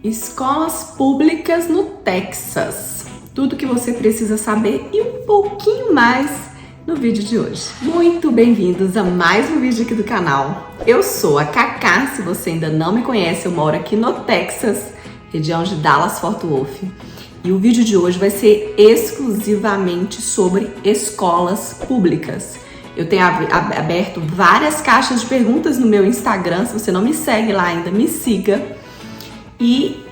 Escolas públicas no Texas. Tudo que você precisa saber e um pouquinho mais no vídeo de hoje. Muito bem-vindos a mais um vídeo aqui do canal. Eu sou a Cacá, se você ainda não me conhece, eu moro aqui no Texas, região de Dallas-Fort Worth. E o vídeo de hoje vai ser exclusivamente sobre escolas públicas. Eu tenho aberto várias caixas de perguntas no meu Instagram, se você não me segue lá ainda, me siga. E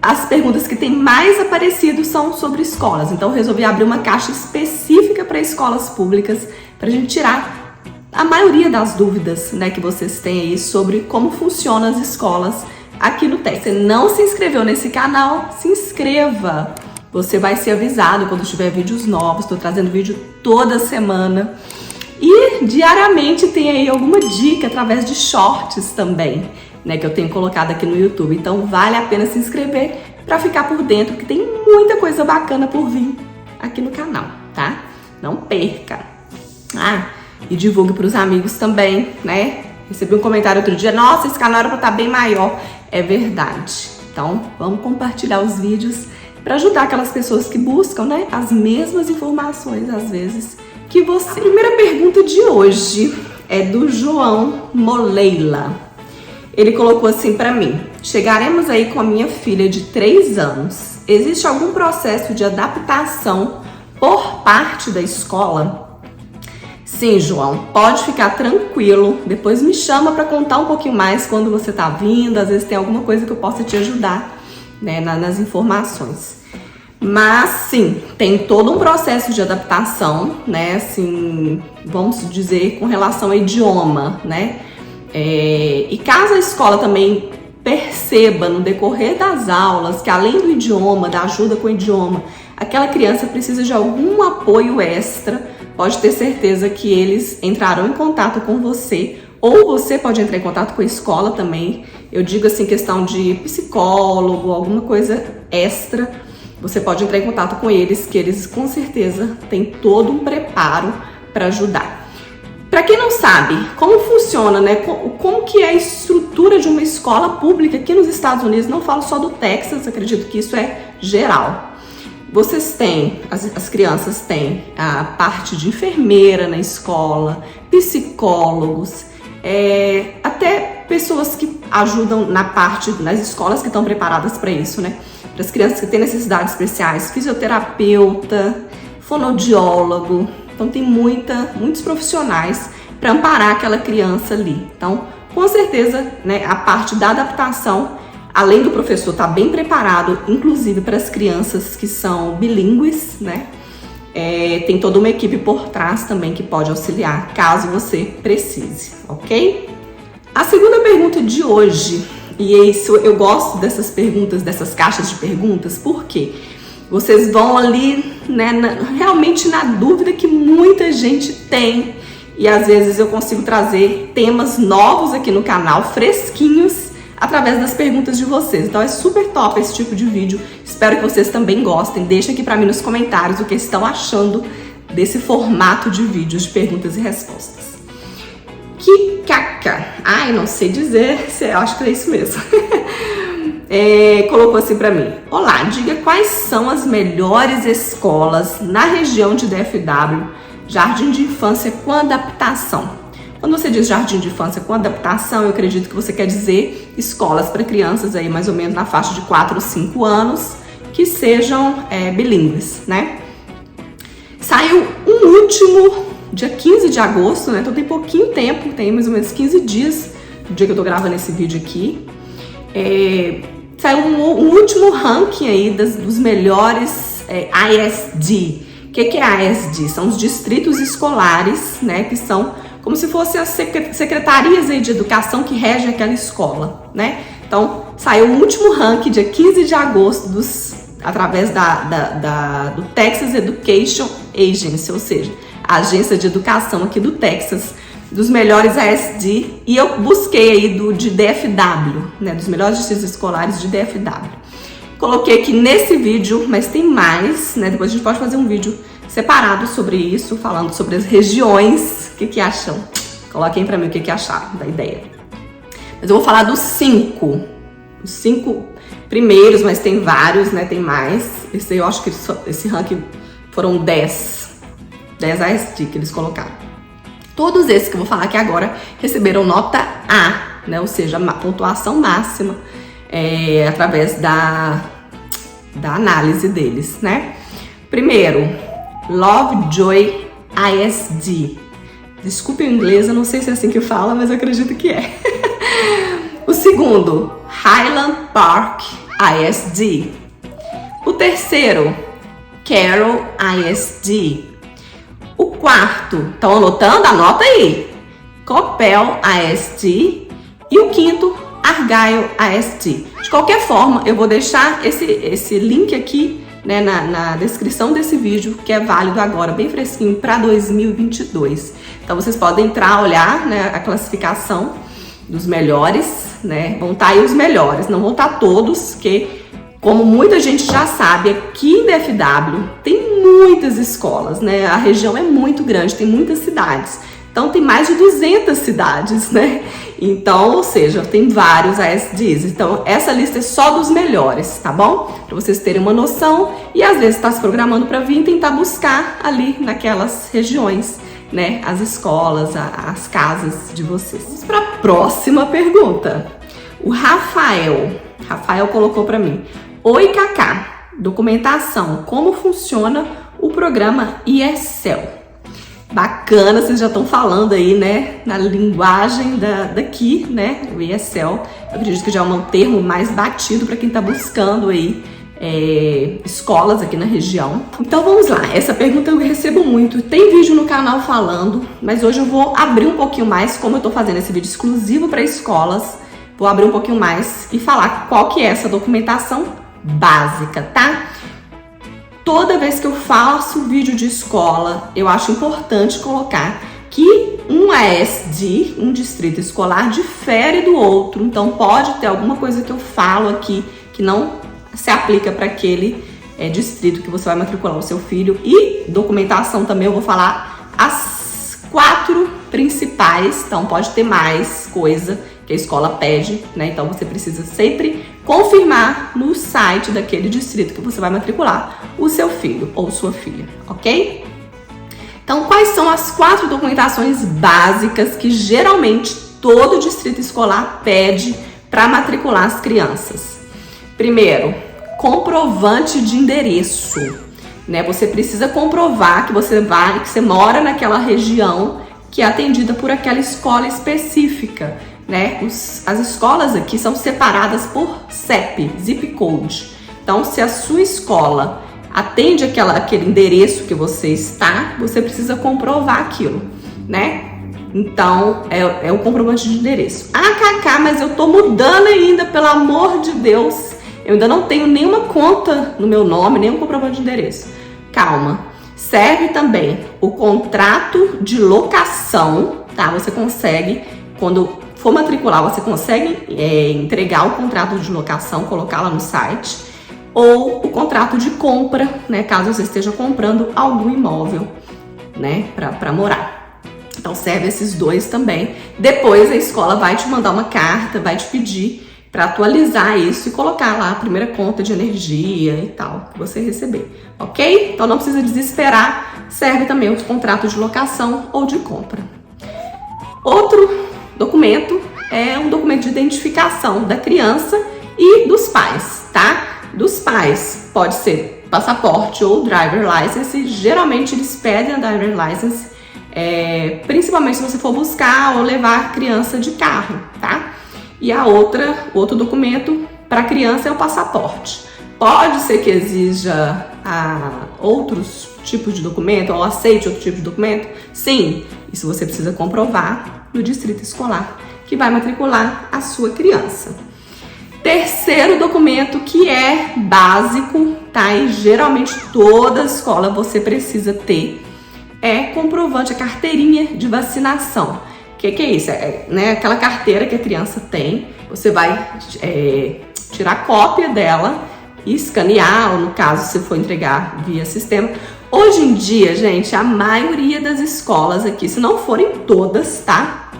as perguntas que têm mais aparecido são sobre escolas. Então eu resolvi abrir uma caixa específica para escolas públicas para a gente tirar a maioria das dúvidas, né, que vocês têm aí sobre como funcionam as escolas aqui no Texas. Se você não se inscreveu nesse canal, se inscreva. Você vai ser avisado quando tiver vídeos novos. Estou trazendo vídeo toda semana. E diariamente tem aí alguma dica através de shorts também, né, que eu tenho colocado aqui no YouTube. Então vale a pena se inscrever para ficar por dentro, que tem muita coisa bacana por vir aqui no canal, tá? Não perca. E divulgue para os amigos também, né? Recebi um comentário outro dia, nossa, esse canal era para estar bem maior. É verdade. Então vamos compartilhar os vídeos para ajudar aquelas pessoas que buscam, né, as mesmas informações às vezes que você. A primeira pergunta de hoje é do João Moleila. Ele colocou assim para mim: chegaremos aí com a minha filha de 3 anos. Existe algum processo de adaptação por parte da escola? Sim, João, pode ficar tranquilo. Depois me chama para contar um pouquinho mais quando você tá vindo. Às vezes tem alguma coisa que eu possa te ajudar, né, nas informações. Mas sim, tem todo um processo de adaptação, né? Assim, vamos dizer, com relação ao idioma, né? E caso a escola também perceba no decorrer das aulas que além do idioma, da ajuda com o idioma, aquela criança precisa de algum apoio extra, pode ter certeza que eles entrarão em contato com você, ou você pode entrar em contato com a escola também. Eu digo assim, questão de psicólogo, alguma coisa extra, você pode entrar em contato com eles, que eles com certeza têm todo um preparo para ajudar. Para quem não sabe como funciona, né, como que é a estrutura de uma escola pública aqui nos Estados Unidos, não falo só do Texas, acredito que isso é geral. Vocês têm, as crianças têm a parte de enfermeira na escola, psicólogos, até pessoas que ajudam nas escolas que estão preparadas para isso, né? Para as crianças que têm necessidades especiais, fisioterapeuta, fonoaudiólogo. Então tem muitos profissionais para amparar aquela criança ali. Então, com certeza, né, a parte da adaptação, além do professor estar bem preparado, inclusive para as crianças que são bilíngues, né, tem toda uma equipe por trás também que pode auxiliar, caso você precise, ok? A segunda pergunta de hoje, e isso eu gosto dessas perguntas, dessas caixas de perguntas, por quê? Vocês vão ali, né, realmente na dúvida que muita gente tem. E às vezes eu consigo trazer temas novos aqui no canal, fresquinhos, através das perguntas de vocês. Então é super top esse tipo de vídeo. Espero que vocês também gostem. Deixa aqui pra mim nos comentários o que estão achando desse formato de vídeos de perguntas e respostas. Kikaka. Ai, não sei dizer, eu acho que é isso mesmo. Colocou assim pra mim: olá, diga quais são as melhores escolas na região de DFW, jardim de infância com adaptação. Quando você diz jardim de infância com adaptação, eu acredito que você quer dizer escolas para crianças aí mais ou menos na faixa de 4 ou 5 anos que sejam bilíngues, né? Saiu um último dia 15 de agosto, né? Então tem pouquinho tempo, tem mais ou menos 15 dias do dia que eu tô gravando esse vídeo aqui. Saiu um último ranking aí dos melhores ISD. O que é ISD? São os distritos escolares, né? Que são como se fossem as secretarias aí de educação que regem aquela escola, né? Então, saiu o último ranking, dia 15 de agosto, através do Texas Education Agency, ou seja, a agência de educação aqui do Texas, dos melhores ASD, e eu busquei aí de DFW, né, dos melhores distritos escolares de DFW. Coloquei aqui nesse vídeo, mas tem mais, né, depois a gente pode fazer um vídeo separado sobre isso, falando sobre as regiões. O que acham? Coloquem pra mim o que acharam da ideia. Mas eu vou falar dos 5 primeiros, mas tem vários, né? Tem mais. Esse aí eu acho que esse ranking foram 10 ASD que eles colocaram. Todos esses que eu vou falar aqui agora receberam nota A, né? Ou seja, a pontuação máxima através da análise deles, né? Primeiro, Lovejoy ISD. Desculpe o inglês, eu não sei se é assim que fala, mas eu acredito que é. O segundo, Highland Park ISD. O terceiro, Carroll ISD. O quarto, estão anotando? Anota aí. Coppell ISD. E o quinto, Argyle ISD. De qualquer forma, eu vou deixar esse link aqui, né, na descrição desse vídeo, que é válido agora, bem fresquinho, para 2022. Então vocês podem entrar, olhar, né, a classificação dos melhores, né? Vão estar aí os melhores, não vão estar todos, que como muita gente já sabe, aqui em DFW tem muitas escolas, né? A região é muito grande, tem muitas cidades. Então tem mais de 200 cidades, né? Então, ou seja, tem vários ASDs. Então essa lista é só dos melhores, tá bom? Para vocês terem uma noção e às vezes está se programando para vir tentar buscar ali naquelas regiões, né? As escolas, as casas de vocês. Vamos para a próxima pergunta. O Rafael colocou para mim: oi, Cacá, documentação, como funciona o programa ESL? Bacana, vocês já estão falando aí, né, na linguagem daqui, né, o ESL. Eu acredito que já é um termo mais batido para quem está buscando aí escolas aqui na região. Então vamos lá, essa pergunta eu recebo muito, tem vídeo no canal falando, mas hoje eu vou abrir um pouquinho mais, como eu tô fazendo esse vídeo exclusivo para escolas, vou abrir um pouquinho mais e falar qual que é essa documentação básica, tá? Toda vez que eu faço vídeo de escola, eu acho importante colocar que um ASD, um distrito escolar, difere do outro, então pode ter alguma coisa que eu falo aqui que não se aplica para aquele distrito que você vai matricular o seu filho. E documentação também eu vou falar as 4 principais, então pode ter mais coisa que a escola pede, né? Então você precisa sempre confirmar no site daquele distrito que você vai matricular o seu filho ou sua filha, ok? Então, quais são as 4 documentações básicas que geralmente todo distrito escolar pede para matricular as crianças? Primeiro, comprovante de endereço, né? Você precisa comprovar que você mora naquela região que é atendida por aquela escola específica, né? As escolas aqui são separadas por CEP, Zip Code. Então, se a sua escola atende aquele endereço que você está, você precisa comprovar aquilo, né? Então, é o comprovante de endereço. Ah, Cacá, mas eu tô mudando ainda, pelo amor de Deus. Eu ainda não tenho nenhuma conta no meu nome, nenhum comprovante de endereço. Calma. Serve também o contrato de locação, tá? Você consegue, quando for matricular, você consegue entregar o contrato de locação, colocar lá no site, ou o contrato de compra, né? Caso você esteja comprando algum imóvel, né? Para morar. Então serve esses 2 também. Depois a escola vai te mandar uma carta, vai te pedir para atualizar isso e colocar lá a primeira conta de energia e tal que você receber, ok? Então não precisa desesperar, serve também o contrato de locação ou de compra. Outro documento é um documento de identificação da criança e dos pais, tá? Dos pais pode ser passaporte ou driver license, geralmente eles pedem a driver license, principalmente se você for buscar ou levar a criança de carro, tá? E outro documento para a criança é o passaporte. Pode ser que exija outros tipos de documento ou aceite outro tipo de documento? Sim, isso você precisa comprovar no distrito escolar que vai matricular a sua criança. Terceiro documento que é básico, tá? E geralmente toda escola você precisa ter comprovante, a carteirinha de vacinação. O que é isso? Né, aquela carteira que a criança tem, você vai tirar cópia dela e escanear, ou no caso, se for entregar via sistema. Hoje em dia, gente, a maioria das escolas aqui, se não forem todas, tá?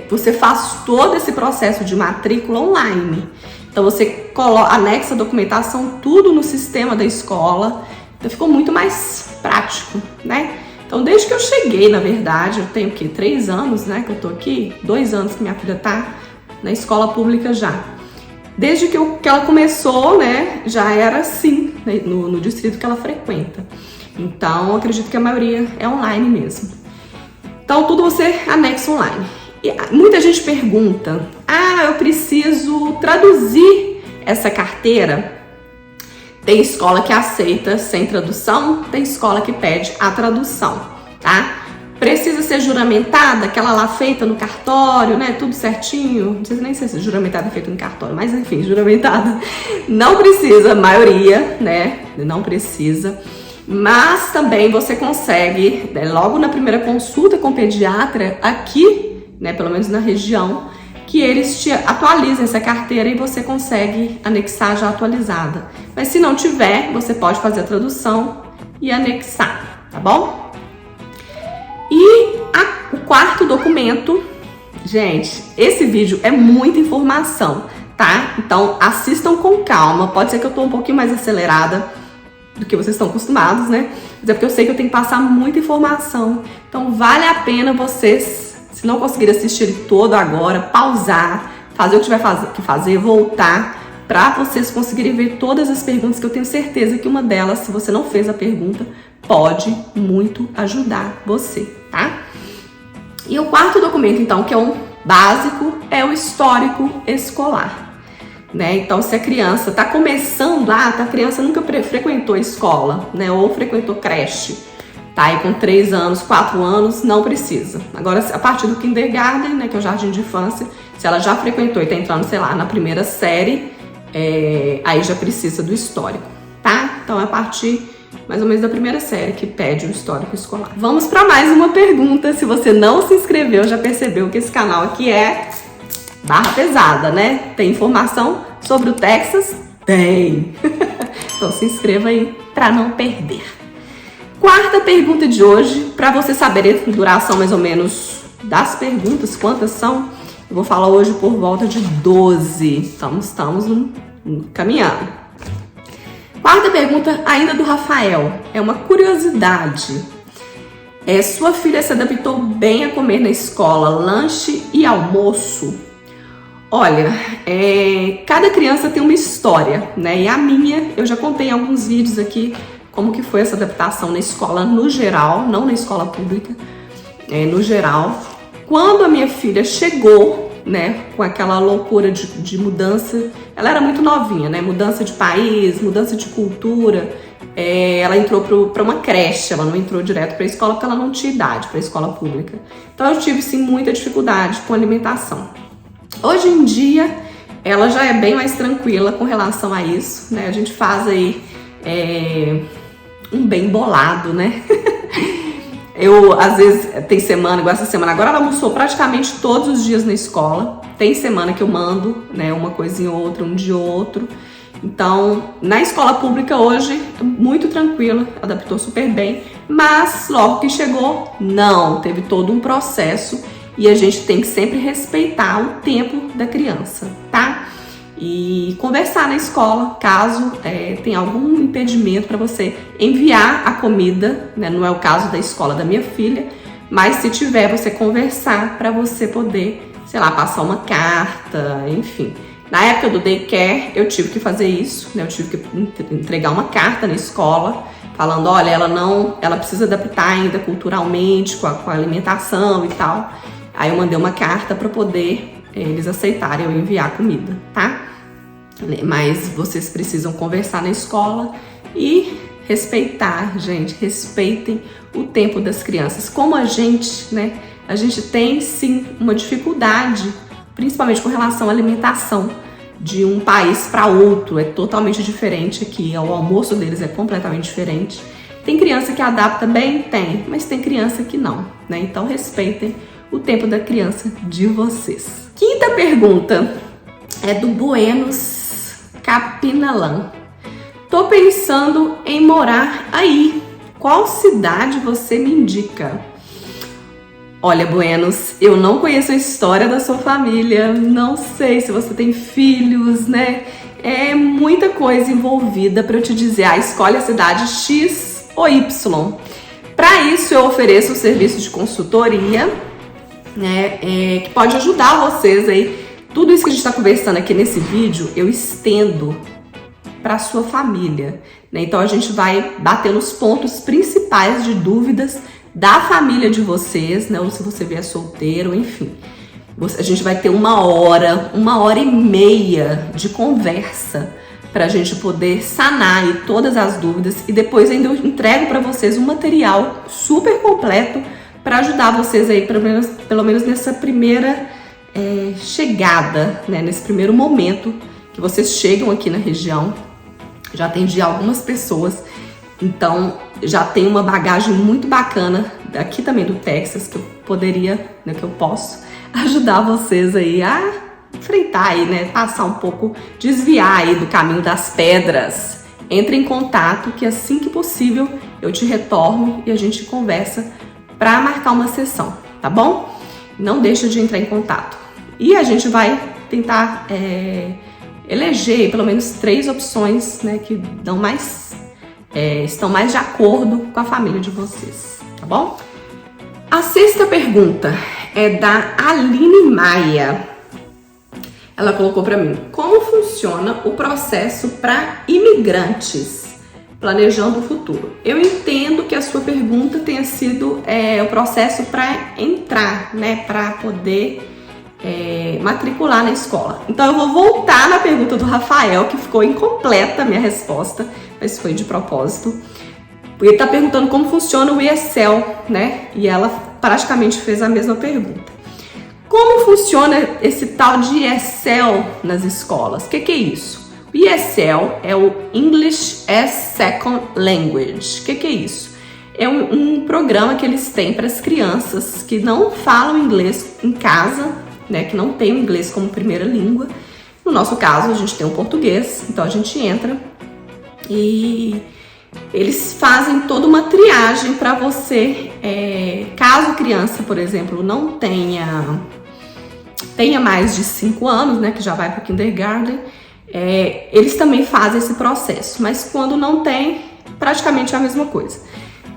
Você faz todo esse processo de matrícula online. Então, você anexa a documentação tudo no sistema da escola, então ficou muito mais prático, né? Então, desde que eu cheguei, na verdade, eu tenho o quê? 3 anos, né, que eu tô aqui, 2 anos que minha filha tá na escola pública já. Desde que ela começou, né, já era assim, né, no distrito que ela frequenta. Então, acredito que a maioria é online mesmo. Então, tudo você anexa online. E muita gente pergunta, eu preciso traduzir essa carteira? Tem escola que aceita sem tradução, tem escola que pede a tradução, tá? Precisa ser juramentada, aquela lá feita no cartório, né? Tudo certinho. Não sei nem se juramentada é feita no cartório, mas enfim, juramentada. Não precisa, a maioria, né? Não precisa. Mas também você consegue, né, logo na primeira consulta com o pediatra, aqui, né, pelo menos na região, que eles te atualizem essa carteira e você consegue anexar já atualizada. Mas se não tiver, você pode fazer a tradução e anexar, tá bom? E o quarto documento, gente, esse vídeo é muita informação, tá? Então assistam com calma, pode ser que eu tô um pouquinho mais acelerada do que vocês estão acostumados, né? Mas é porque eu sei que eu tenho que passar muita informação, então vale a pena vocês, se não conseguirem assistir ele todo agora, pausar, fazer o que tiver que fazer, voltar, para vocês conseguirem ver todas as perguntas, que eu tenho certeza que uma delas, se você não fez a pergunta, pode muito ajudar você, tá? E o quarto documento, então, que é um básico, é o histórico escolar, né? Então, se a criança está começando lá, a criança nunca frequentou escola, né? Ou frequentou creche, tá? Aí com 3 anos, 4 anos, não precisa. Agora, a partir do kindergarten, né, que é o jardim de infância, se ela já frequentou e está entrando, sei lá, na primeira série, aí já precisa do histórico, tá? Então, é a partir mais ou menos da primeira série que pede o histórico escolar. Vamos para mais uma pergunta. Se você não se inscreveu, já percebeu que esse canal aqui é barra pesada, né? Tem informação sobre o Texas? Tem! Então se inscreva aí para não perder. Quarta pergunta de hoje, para você saber a duração mais ou menos das perguntas, quantas são, eu vou falar hoje por volta de 12. Então estamos caminhando. Quarta pergunta, ainda do Rafael, é uma curiosidade. Sua filha se adaptou bem a comer na escola, lanche e almoço? Olha, cada criança tem uma história, né? E a minha, eu já contei em alguns vídeos aqui como que foi essa adaptação na escola no geral, não na escola pública, no geral. Quando a minha filha chegou, né, com aquela loucura de mudança, ela era muito novinha, né, mudança de país, mudança de cultura, ela entrou para uma creche, ela não entrou direto para a escola porque ela não tinha idade para a escola pública. Então eu tive sim muita dificuldade com alimentação. Hoje em dia ela já é bem mais tranquila com relação a isso, né, a gente faz aí um bem bolado, né. Eu, às vezes, tem semana, igual essa semana, agora ela almoçou praticamente todos os dias na escola. Tem semana que eu mando, né, uma coisinha ou outra, um dia ou outro. Então, na escola pública hoje, muito tranquila, adaptou super bem. Mas, logo que chegou, não, teve todo um processo. E a gente tem que sempre respeitar o tempo da criança, tá? E conversar na escola, caso tenha algum impedimento para você enviar a comida, né? Não é o caso da escola da minha filha, mas se tiver, você conversar para você poder, sei lá, passar uma carta, enfim. Na época do daycare, eu tive que fazer isso, né? Eu tive que entregar uma carta na escola, falando, olha, ela precisa adaptar ainda culturalmente com a alimentação e tal. Aí eu mandei uma carta para poder eles aceitarem eu enviar comida, tá? Mas vocês precisam conversar na escola e respeitar, gente, respeitem o tempo das crianças. Como a gente, né, a gente tem sim uma dificuldade, principalmente com relação à alimentação de um país para outro, é totalmente diferente aqui, o almoço deles é completamente diferente. Tem criança que adapta bem? Tem, mas tem criança que não, né? Então respeitem o tempo da criança de vocês. Quinta pergunta é do Buenos Capinalã. Tô pensando em morar aí. Qual cidade você me indica? Olha, Buenos, eu não conheço a história da sua família, não sei se você tem filhos, né? é muita coisa envolvida para eu te dizer, escolhe a cidade X ou Y. Para isso eu ofereço um serviço de consultoria, né, que pode ajudar vocês aí. Tudo isso que a gente está conversando aqui nesse vídeo, eu estendo para a sua família, né? Então a gente vai bater nos pontos principais de dúvidas da família de vocês, né? Ou se você vier solteiro, enfim. A gente vai ter 1h30 de conversa para a gente poder sanar aí todas as dúvidas, e depois ainda eu entrego para vocês um material super completo para ajudar vocês aí, pelo menos nessa primeira chegada, né? Nesse primeiro momento que vocês chegam aqui na região. Já atendi algumas pessoas, então já tem uma bagagem muito bacana daqui também do Texas, que eu poderia, né, que eu posso ajudar vocês aí a enfrentar aí, né, passar um pouco, desviar aí do caminho das pedras. Entre em contato que assim que possível eu te retorno e a gente conversa para marcar uma sessão, tá bom? Não deixa de entrar em contato. E a gente vai tentar eleger pelo menos 3 opções, né, que dão estão mais de acordo com a família de vocês, tá bom? A 6ª pergunta é da Aline Maia. Ela colocou para mim: como funciona o processo para imigrantes planejando o futuro? Eu entendo que a sua pergunta tenha sido o processo para entrar, né, para poder matricular na escola. Então eu vou voltar na pergunta do Rafael, que ficou incompleta a minha resposta, mas foi de propósito. Ele está perguntando como funciona o ESL, né? E ela praticamente fez a mesma pergunta. Como funciona esse tal de ESL nas escolas? O que é isso? O ESL é o English as Second Language. O que é isso? É um programa que eles têm para as crianças que não falam inglês em casa, né, que não tem o inglês como primeira língua. No nosso caso, a gente tem o português, então a gente entra e eles fazem toda uma triagem para você, caso a criança, por exemplo, não tenha mais de 5 anos, né, que já vai para o kindergarten, eles também fazem esse processo, mas quando não tem, praticamente é a mesma coisa.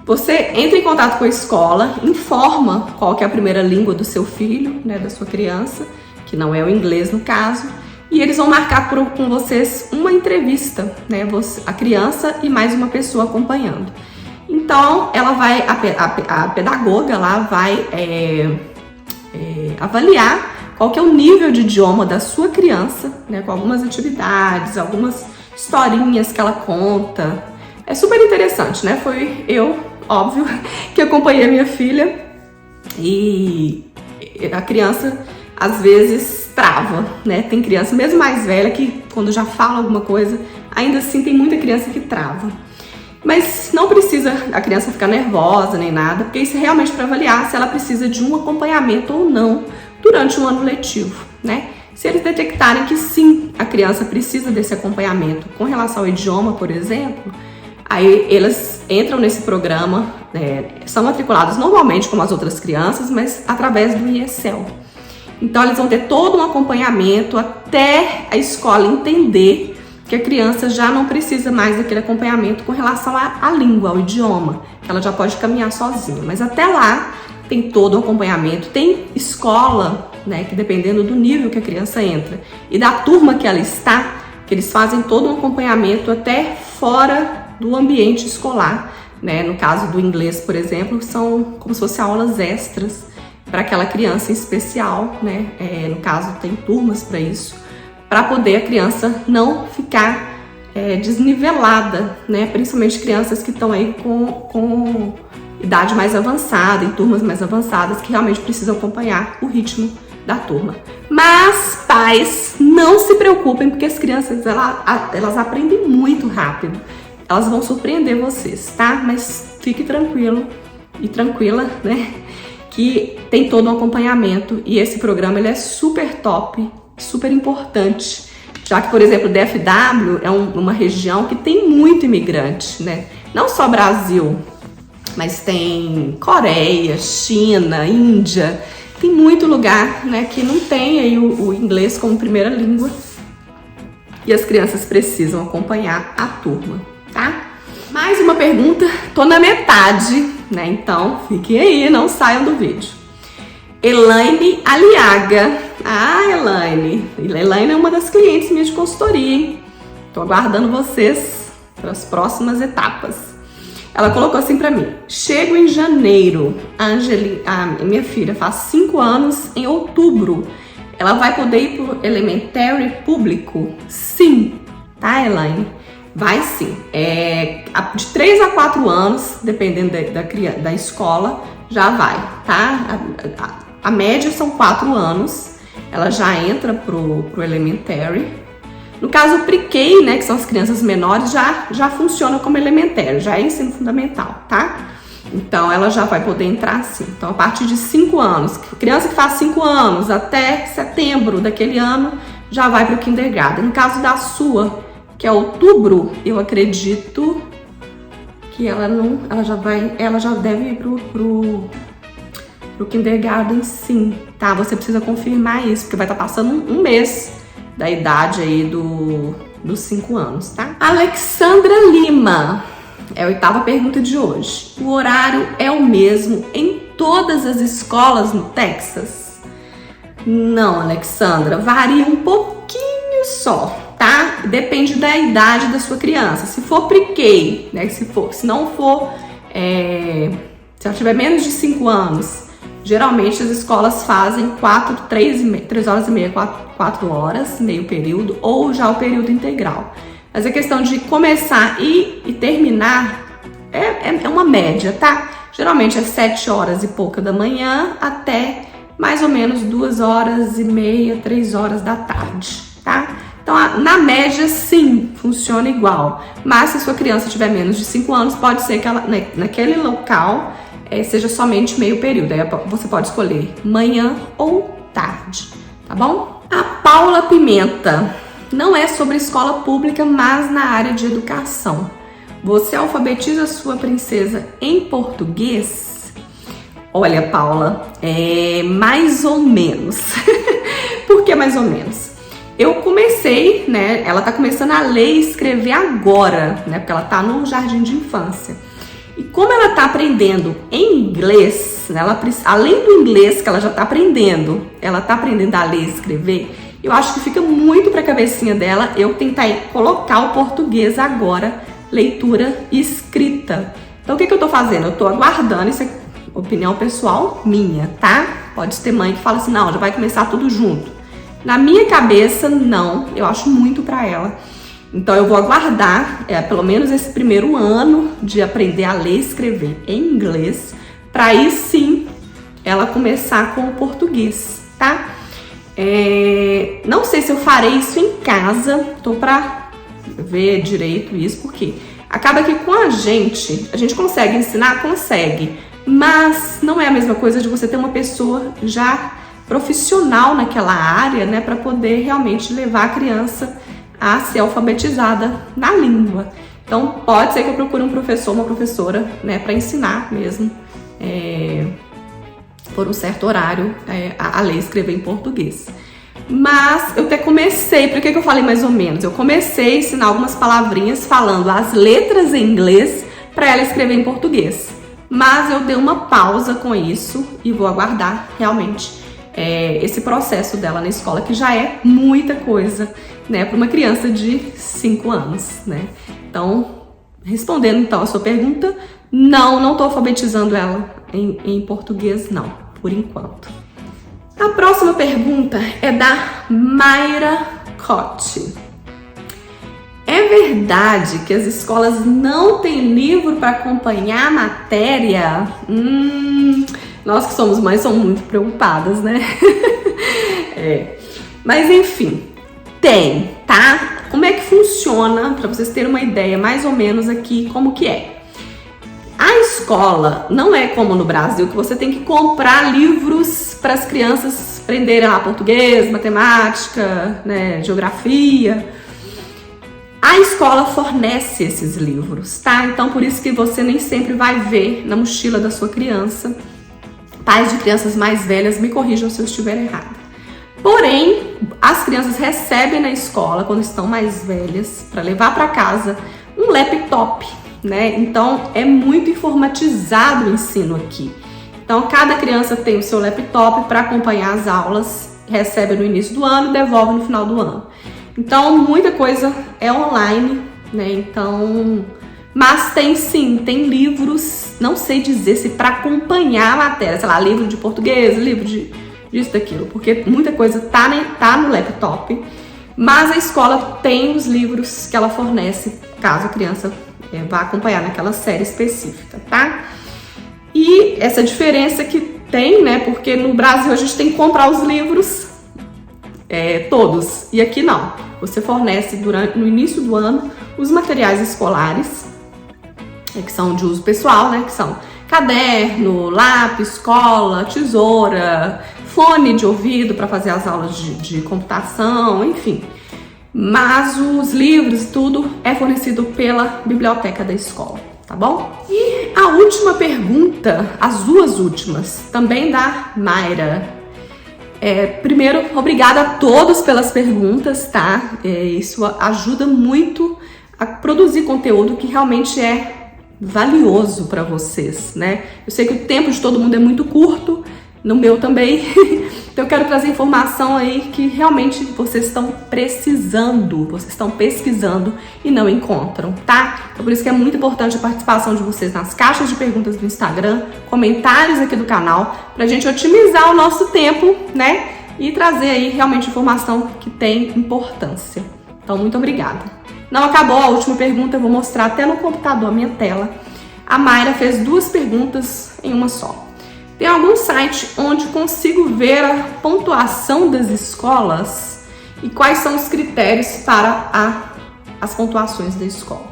Você entra em contato com a escola, informa qual que é a primeira língua do seu filho, né, da sua criança, que não é o inglês no caso, e eles vão marcar com vocês uma entrevista, né, a criança e mais uma pessoa acompanhando. Então, ela vai, a pedagoga lá vai avaliar qual que é o nível de idioma da sua criança, né, com algumas atividades, algumas historinhas que ela conta. É super interessante, né? Foi eu, óbvio, que acompanhei a minha filha, e a criança às vezes trava, né? Tem criança, mesmo mais velha, que quando já fala alguma coisa, ainda assim tem muita criança que trava. Mas não precisa a criança ficar nervosa nem nada, porque isso é realmente para avaliar se ela precisa de um acompanhamento ou não durante o ano letivo, né? Se eles detectarem que sim, a criança precisa desse acompanhamento com relação ao idioma, por exemplo, aí elas entram nesse programa, são matriculados normalmente como as outras crianças, mas através do ESL. Então eles vão ter todo um acompanhamento até a escola entender que a criança já não precisa mais daquele acompanhamento com relação à língua, ao idioma, que ela já pode caminhar sozinha. Mas até lá tem todo o acompanhamento, tem escola, né, que dependendo do nível que a criança entra e da turma que ela está, que eles fazem todo um acompanhamento até fora do ambiente escolar, né? No caso do inglês, por exemplo, são como se fossem aulas extras para aquela criança em especial, né? No caso, tem turmas para isso, para poder a criança não ficar desnivelada, né? Principalmente crianças que estão aí com idade mais avançada, em turmas mais avançadas, que realmente precisam acompanhar o ritmo da turma. Mas, pais, não se preocupem, porque as crianças, elas aprendem muito rápido. Elas vão surpreender vocês, tá? Mas fique tranquilo e tranquila, né? Que tem todo um acompanhamento, e esse programa ele é super top, super importante, já que, por exemplo, o DFW é uma região que tem muito imigrante, né? Não só Brasil, mas tem Coreia, China, Índia, tem muito lugar, né, que não tem aí o inglês como primeira língua. e as crianças precisam acompanhar a turma, tá? Mais uma pergunta, tô na metade, né? Então fiquem aí, não saiam do vídeo. Elaine Aliaga. Ah, Elaine é uma das clientes minhas de consultoria, hein? Tô aguardando vocês para as próximas etapas. Ela colocou assim pra mim: chego em janeiro, a minha filha faz 5 anos em outubro. Ela vai poder ir pro elementary público? Sim, tá, Elaine? Vai sim. De 3 a 4 anos, dependendo da escola, já vai, tá? A média são 4 anos, ela já entra pro elementary. No caso, o pre-K, né, que são as crianças menores, já funciona como elementary, já é ensino fundamental, tá? Então, ela já vai poder entrar sim. Então, a partir de 5 anos, criança que faz 5 anos até setembro daquele ano, já vai para o kindergarten. No caso da sua, que é outubro, eu acredito que ela já deve ir pro kindergarten sim, tá? Você precisa confirmar isso, porque vai estar passando um mês da idade aí dos 5 anos, tá? Alexandra Lima, é a 8ª pergunta de hoje. O horário é o mesmo em todas as escolas no Texas? Não, Alexandra, varia um pouquinho só, tá? Depende da idade da sua criança. Se for pre-K, né? Se ela tiver menos de 5 anos, geralmente as escolas fazem 3 horas e meia, 4 horas, meio período, ou já o período integral. Mas a questão de começar e terminar é uma média, tá? Geralmente é 7 horas e pouca da manhã até mais ou menos 2 horas e meia, 3 horas da tarde, tá? Então, na média, sim, funciona igual. Mas se sua criança tiver menos de 5 anos, pode ser que ela, naquele local, seja somente meio período. Aí você pode escolher manhã ou tarde, tá bom? A Paula Pimenta. Não é sobre escola pública, mas na área de educação. Você alfabetiza sua princesa em português? Olha, Paula, mais ou menos. Por que mais ou menos? Eu comecei, né? Ela tá começando a ler e escrever agora, né? Porque ela tá no jardim de infância. E como ela tá aprendendo em inglês, né? Além do inglês que ela já tá aprendendo, ela tá aprendendo a ler e escrever. Eu acho que fica muito para a cabecinha dela eu tentar colocar o português agora, leitura e escrita. Então, o que eu tô fazendo? Eu tô aguardando, isso é opinião pessoal minha, tá? Pode ter mãe que fala assim, não, já vai começar tudo junto. Na minha cabeça, não, eu acho muito para ela. Então, eu vou aguardar, pelo menos esse primeiro ano de aprender a ler e escrever em inglês, para aí sim ela começar com o português, tá? Não sei se eu farei isso em casa, tô pra ver direito isso, porque acaba que com a gente consegue ensinar, consegue, mas não é a mesma coisa de você ter uma pessoa já profissional naquela área, né, para poder realmente levar a criança a ser alfabetizada na língua. Então pode ser que eu procure um professor, uma professora, né, para ensinar mesmo, por um certo horário, a ler e escrever em português. Mas eu até comecei, por que eu falei mais ou menos? Eu comecei a ensinar algumas palavrinhas falando as letras em inglês para ela escrever em português. Mas eu dei uma pausa com isso e vou aguardar realmente esse processo dela na escola, que já é muita coisa, né, para uma criança de 5 anos, né? Então, respondendo então a sua pergunta, não tô alfabetizando ela em português, não, por enquanto. A próxima pergunta é da Mayra Cotti. É verdade que as escolas não têm livro para acompanhar a matéria? Nós que somos mães somos muito preocupadas, né? Mas enfim, tem, tá? Como é que funciona, para vocês terem uma ideia mais ou menos aqui como que é. A escola não é como no Brasil, que você tem que comprar livros para as crianças aprenderem lá português, matemática, né, geografia. A escola fornece esses livros, tá? Então, por isso que você nem sempre vai ver na mochila da sua criança. Pais de crianças mais velhas, me corrijam se eu estiver errada. Porém, as crianças recebem na escola, quando estão mais velhas, para levar para casa um laptop, né? Então, é muito informatizado o ensino aqui. Então, cada criança tem o seu laptop para acompanhar as aulas, recebe no início do ano e devolve no final do ano. Então, muita coisa é online, né? Então, mas tem sim, tem livros, não sei dizer se para acompanhar a matéria, sei lá, livro de português, livro disso, daquilo, porque muita coisa tá no laptop, mas a escola tem os livros que ela fornece, caso a criança vá acompanhar naquela série específica, tá? E essa diferença que tem, né, porque no Brasil a gente tem que comprar os livros todos, e aqui não. Você fornece no início do ano os materiais escolares, que são de uso pessoal, né, que são caderno, lápis, cola, tesoura, fone de ouvido para fazer as aulas de computação, enfim. Mas os livros e tudo é fornecido pela biblioteca da escola, tá bom? E a última pergunta, as duas últimas, também da Mayra. Primeiro, obrigada a todos pelas perguntas, tá? Isso ajuda muito a produzir conteúdo que realmente é valioso para vocês, né? Eu sei que o tempo de todo mundo é muito curto, no meu também, então eu quero trazer informação aí que realmente vocês estão precisando, vocês estão pesquisando e não encontram, tá? Então por isso que é muito importante a participação de vocês nas caixas de perguntas do Instagram, comentários aqui do canal, pra gente otimizar o nosso tempo, né? E trazer aí realmente informação que tem importância. Então muito obrigada. Não acabou a última pergunta, eu vou mostrar até no computador a minha tela. A Mayra fez duas perguntas em uma só. Tem algum site onde consigo ver a pontuação das escolas e quais são os critérios para as pontuações da escola?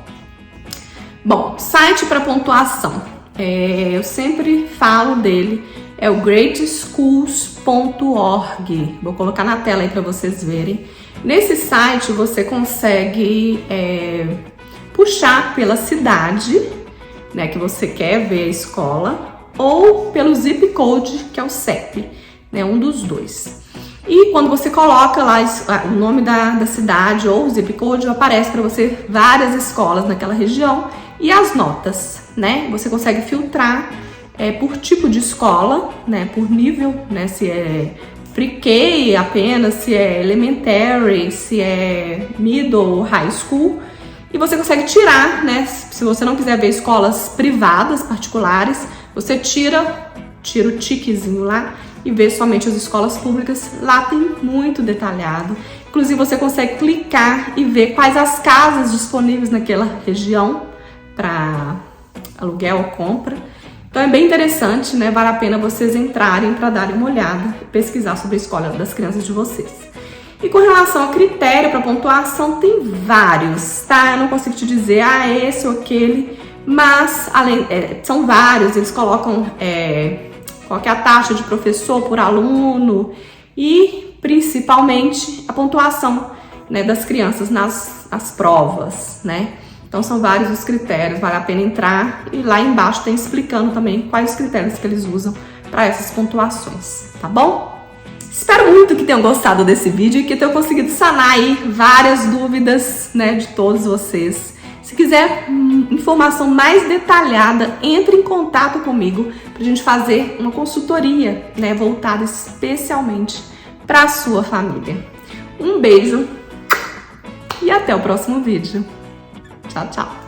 Bom, site para pontuação, eu sempre falo dele, é o greatschools.org. Vou colocar na tela aí para vocês verem. Nesse site você consegue puxar pela cidade, né, que você quer ver a escola, ou pelo zip code, que é o CEP, né, um dos dois. E quando você coloca lá o nome da cidade ou o zip code, aparece para você várias escolas naquela região e as notas, né? Você consegue filtrar por tipo de escola, né, por nível, né, se é pre-K apenas, se é elementary, se é middle, high school. E você consegue tirar, né, se você não quiser ver escolas privadas, particulares, você tira o tiquezinho lá e vê somente as escolas públicas. Lá tem muito detalhado. Inclusive você consegue clicar e ver quais as casas disponíveis naquela região para aluguel ou compra. Então é bem interessante, né? Vale a pena vocês entrarem para darem uma olhada e pesquisar sobre a escola das crianças de vocês. E com relação ao critério para pontuação, tem vários, tá? Eu não consigo te dizer, esse ou aquele, mas são vários. Eles colocam qual que é a taxa de professor por aluno e principalmente a pontuação, né, das crianças nas provas, né? Então são vários os critérios, vale a pena entrar e lá embaixo tem explicando também quais os critérios que eles usam para essas pontuações, tá bom? Espero muito que tenham gostado desse vídeo e que tenham conseguido sanar aí várias dúvidas, né, de todos vocês. Se quiser informação mais detalhada, entre em contato comigo para a gente fazer uma consultoria, né, voltada especialmente para a sua família. Um beijo e até o próximo vídeo. Tchau, tchau!